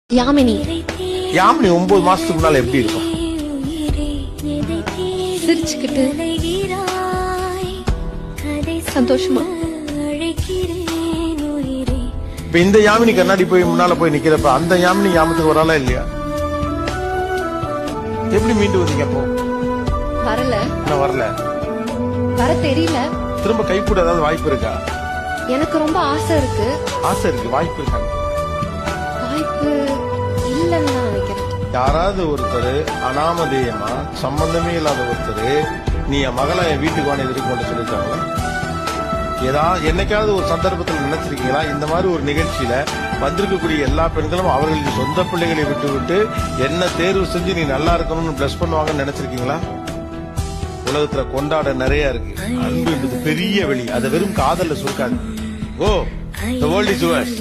யாமினி 9 மாசத்துக்கு முன்னால எப்படி இருக்கும்? சிரிச்சுக்கிட்டு சந்தோஷமா. இப்ப இந்த யாமினி கண்ணாடி போய் முன்னால போய் நிக்கிறப்ப அந்த யாமினி ஞாபகத்துக்கு வராளா இல்லையா? எப்படி மீண்டு வந்தீங்க அப்போ? வரல. என்ன வரல? வர தெரியல. திரும்ப கை கூட ஏதாவது வாய்ப்பு இருக்கா? எனக்கு ரொம்ப ஆசை இருக்கு. ஆசை இருக்கு, வாய்ப்பு இருக்கா? வாய்ப்பு இல்லன்னு நான் நினைக்கிறேன். யாராவது ஒருத்தர் அனாமதேயமா சம்பந்தமே இல்லாத ஒருத்தர் நீ என் மகளை என் வீட்டுக்கு வாங்க எதிர்கொண்டு சொல்லிருக்காங்களா? ஏதாவது என்னைக்காவது ஒரு சந்தர்ப்பத்தில் நினைச்சிருக்கீங்களா இந்த மாதிரி ஒரு நிகழ்ச்சியில வந்திருக்கக்கூடிய எல்லா பெண்களும் அவர்களின் சொந்த பிள்ளைகளை விட்டு விட்டு என்ன தேர்வு செஞ்சு நீ நல்லா இருக்கணும்னு பிளஸ் பண்ணுவாங்கன்னு நினைச்சிருக்கீங்களா? உலகத்துல கொண்டாட நிறைய இருக்கு. அன்புன்றது பெரிய வெளி, அதை வெறும் காதல்ல சுருக்காது. ஓ, the world is yours.